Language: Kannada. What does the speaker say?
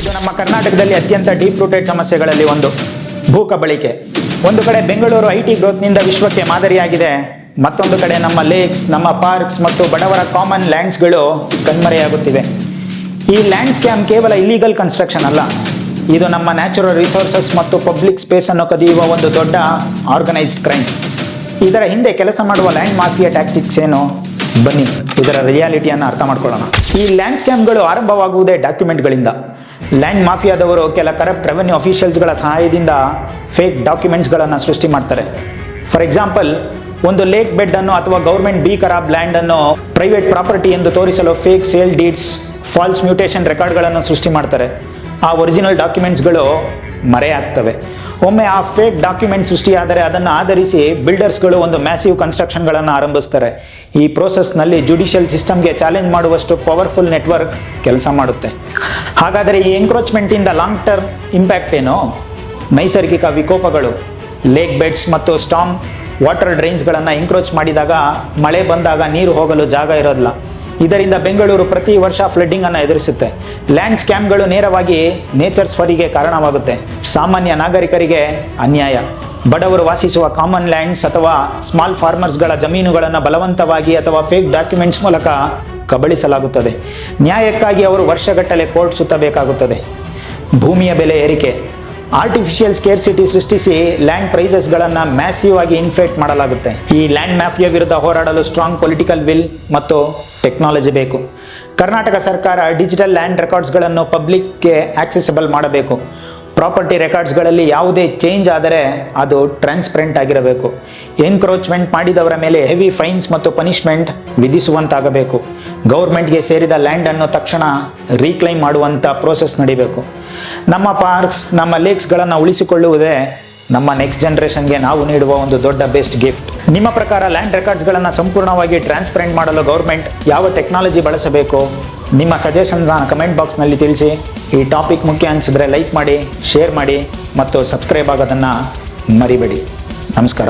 ಇದು ನಮ್ಮ ಕರ್ನಾಟಕದಲ್ಲಿ ಅತ್ಯಂತ ಡೀಪ್ ರೂಟೆಡ್ ಸಮಸ್ಯೆಗಳಲ್ಲಿ ಒಂದು ಭೂ ಕಬಳಿಕೆ. ಒಂದು ಕಡೆ ಬೆಂಗಳೂರು IT ಗ್ರೋತ್ನಿಂದ ವಿಶ್ವಕ್ಕೆ ಮಾದರಿಯಾಗಿದೆ, ಮತ್ತೊಂದು ಕಡೆ ನಮ್ಮ ಲೇಕ್ಸ್, ನಮ್ಮ ಪಾರ್ಕ್ಸ್ ಮತ್ತು ಬಡವರ ಕಾಮನ್ ಲ್ಯಾಂಡ್ಸ್ಗಳು ಕಣ್ಮರೆಯಾಗುತ್ತಿವೆ. ಈ ಲ್ಯಾಂಡ್ ಸ್ಕ್ಯಾಮ್ ಕೇವಲ ಇಲ್ಲೀಗಲ್ ಕನ್ಸ್ಟ್ರಕ್ಷನ್ ಅಲ್ಲ, ಇದು ನಮ್ಮ ನ್ಯಾಚುರಲ್ ರಿಸೋರ್ಸಸ್ ಮತ್ತು ಪಬ್ಲಿಕ್ ಸ್ಪೇಸ್ ಅನ್ನು ಕದಿಯುವ ಒಂದು ದೊಡ್ಡ ಆರ್ಗನೈಸ್ಡ್ ಕ್ರೈಮ್. ಇದರ ಹಿಂದೆ ಕೆಲಸ ಮಾಡುವ ಲ್ಯಾಂಡ್ ಮಾಫಿಯಾ ಟ್ಯಾಕ್ಟಿಕ್ಸ್ ಏನು? ಬನ್ನಿ ಇದರ ರಿಯಾಲಿಟಿಯನ್ನು ಅರ್ಥ ಮಾಡ್ಕೊಳ್ಳೋಣ. ಈ ಲ್ಯಾಂಡ್ ಸ್ಕ್ಯಾಮ್ಗಳು ಆರಂಭವಾಗುವುದೇ ಡಾಕ್ಯುಮೆಂಟ್ಗಳಿಂದ. ಲ್ಯಾಂಡ್ ಮಾಫಿಯಾದವರು ಕೆಲ ಕರಪ್ಟ್ ರೆವೆನ್ಯೂ ಅಫಿಷಿಯಲ್ಸ್ಗಳ ಸಹಾಯದಿಂದ ಫೇಕ್ ಡಾಕ್ಯುಮೆಂಟ್ಸ್ಗಳನ್ನು ಸೃಷ್ಟಿ ಮಾಡ್ತಾರೆ. ಫಾರ್ ಎಕ್ಸಾಂಪಲ್, ಒಂದು ಲೇಕ್ ಬೆಡ್ ಅನ್ನು ಅಥವಾ ಗೌರ್ಮೆಂಟ್ ಬಿ ಖರಾಬ್ ಲ್ಯಾಂಡ್ ಅನ್ನು ಪ್ರೈವೇಟ್ ಪ್ರಾಪರ್ಟಿ ಎಂದು ತೋರಿಸಲು fake sale deeds, false mutation ರೆಕಾರ್ಡ್ಗಳನ್ನು ಸೃಷ್ಟಿ ಮಾಡ್ತಾರೆ. ಆ ಒರಿಜಿನಲ್ ಡಾಕ್ಯುಮೆಂಟ್ಸ್ಗಳು ಮರೆಯಾಗ್ತವೆ. ಒಮ್ಮೆ ಆ ಫೇಕ್ ಡಾಕ್ಯುಮೆಂಟ್ ಸೃಷ್ಟಿಯಾದರೆ ಅದನ್ನು ಆಧರಿಸಿ ಬಿಲ್ಡರ್ಸ್ಗಳು ಒಂದು ಮ್ಯಾಸಿವ್ ಕನ್ಸ್ಟ್ರಕ್ಷನ್ಗಳನ್ನು ಆರಂಭಿಸ್ತಾರೆ. ಈ ಪ್ರೋಸೆಸ್ನಲ್ಲಿ ಜುಡಿಷಿಯಲ್ ಸಿಸ್ಟಮ್ಗೆ ಚಾಲೆಂಜ್ ಮಾಡುವಷ್ಟು ಪವರ್ಫುಲ್ ನೆಟ್ವರ್ಕ್ ಕೆಲಸ ಮಾಡುತ್ತೆ. ಹಾಗಾದರೆ ಈ ಎಂಕ್ರೋಚ್ಮೆಂಟಿಂದ ಲಾಂಗ್ ಟರ್ಮ್ ಇಂಪ್ಯಾಕ್ಟ್ ಏನು? ನೈಸರ್ಗಿಕ ವಿಕೋಪಗಳು, ಲೇಕ್ ಬೆಡ್ಸ್ ಮತ್ತು ಸ್ಟಾರ್ಮ್ ವಾಟರ್ ಡ್ರೈನ್ಸ್ಗಳನ್ನು ಎಂಕ್ರೋಚ್ ಮಾಡಿದಾಗ ಮಳೆ ಬಂದಾಗ ನೀರು ಹೋಗಲು ಜಾಗ ಇರೋದಿಲ್ಲ. ಇದರಿಂದ ಬೆಂಗಳೂರು ಪ್ರತಿ ವರ್ಷ ಫ್ಲಡ್ಡಿಂಗ್ ಅನ್ನು ಎದುರಿಸುತ್ತೆ. ಲ್ಯಾಂಡ್ ಸ್ಕ್ಯಾಮ್ಗಳು ನೇರವಾಗಿ ನೇಚರ್ಸ್ ಫರಿಗೆ ಕಾರಣವಾಗುತ್ತೆ. ಸಾಮಾನ್ಯ ನಾಗರಿಕರಿಗೆ ಅನ್ಯಾಯ. ಬಡವರು ವಾಸಿಸುವ ಕಾಮನ್ ಲ್ಯಾಂಡ್ಸ್ ಅಥವಾ ಸ್ಮಾಲ್ ಫಾರ್ಮರ್ಸ್ಗಳ ಜಮೀನುಗಳನ್ನು ಬಲವಂತವಾಗಿ ಅಥವಾ ಫೇಕ್ ಡಾಕ್ಯುಮೆಂಟ್ಸ್ ಮೂಲಕ ಕಬಳಿಸಲಾಗುತ್ತದೆ. ನ್ಯಾಯಕ್ಕಾಗಿ ಅವರು ವರ್ಷಗಟ್ಟಲೆ ಕೋರ್ಟ್ ಸುತ್ತಬೇಕಾಗುತ್ತದೆ. ಭೂಮಿಯ ಬೆಲೆ ಏರಿಕೆ, ಆರ್ಟಿಫಿಷಿಯಲ್ ಸ್ಕೇರ್ಸಿಟಿ ಸೃಷ್ಟಿಸಿ ಲ್ಯಾಂಡ್ ಪ್ರೈಸಸ್ಗಳನ್ನು ಮ್ಯಾಸಿವ್ ಆಗಿ ಇನ್ಫ್ಲೇಟ್ ಮಾಡಲಾಗುತ್ತೆ. ಈ ಲ್ಯಾಂಡ್ ಮಾಫಿಯಾ ವಿರುದ್ಧ ಹೋರಾಡಲು ಸ್ಟ್ರಾಂಗ್ ಪೊಲಿಟಿಕಲ್ ವಿಲ್ ಮತ್ತು ಟೆಕ್ನಾಲಜಿ ಬೇಕು. ಕರ್ನಾಟಕ ಸರ್ಕಾರ ಡಿಜಿಟಲ್ ಲ್ಯಾಂಡ್ ರೆಕಾರ್ಡ್ಸ್ಗಳನ್ನು ಪಬ್ಲಿಕ್ಗೆ ಆಕ್ಸೆಸಿಬಲ್ ಮಾಡಬೇಕು. ಪ್ರಾಪರ್ಟಿ ರೆಕಾರ್ಡ್ಸ್ಗಳಲ್ಲಿ ಯಾವುದೇ ಚೇಂಜ್ ಆದರೆ ಅದು ಟ್ರಾನ್ಸ್ಪರೆಂಟ್ ಆಗಿರಬೇಕು. ಎನ್ಕ್ರೋಚ್ಮೆಂಟ್ ಮಾಡಿದವರ ಮೇಲೆ ಹೆವಿ ಫೈನ್ಸ್ ಮತ್ತು ಪನಿಷ್ಮೆಂಟ್ ವಿಧಿಸುವಂತಾಗಬೇಕು. ಗೌರ್ಮೆಂಟ್ಗೆ ಸೇರಿದ ಲ್ಯಾಂಡನ್ನು ತಕ್ಷಣ ರೀಕ್ಲೈಮ್ ಮಾಡುವಂಥ ಪ್ರೋಸೆಸ್ ನಡಿಬೇಕು. ನಮ್ಮ ಪಾರ್ಕ್ಸ್, ನಮ್ಮ ಲೇಕ್ಸ್ಗಳನ್ನು ಉಳಿಸಿಕೊಳ್ಳುವುದೇ ನಮ್ಮ ನೆಕ್ಸ್ಟ್ ಜನ್ರೇಷನ್ಗೆ ನಾವು ನೀಡುವ ಒಂದು ದೊಡ್ಡ ಬೆಸ್ಟ್ ಗಿಫ್ಟ್. ನಿಮ್ಮ ಪ್ರಕಾರ ಲ್ಯಾಂಡ್ ರೆಕಾರ್ಡ್ಸ್ಗಳನ್ನು ಸಂಪೂರ್ಣವಾಗಿ ಟ್ರಾನ್ಸ್ಪರೆಂಟ್ ಮಾಡಲು ಗೌರ್ಮೆಂಟ್ ಯಾವ ಟೆಕ್ನಾಲಜಿ ಬಳಸಬೇಕು? ನಿಮ್ಮ ಸಜೆಷನ್ಸ್ನ ಕಮೆಂಟ್ ಬಾಕ್ಸ್ನಲ್ಲಿ ತಿಳಿಸಿ. ಈ ಟಾಪಿಕ್ ಮುಖ್ಯ ಅನಿಸಿದ್ರೆ ಲೈಕ್ ಮಾಡಿ, ಶೇರ್ ಮಾಡಿ ಮತ್ತು ಸಬ್ಸ್ಕ್ರೈಬ್ ಆಗೋದನ್ನು ಮರಿಬೇಡಿ. ನಮಸ್ಕಾರ.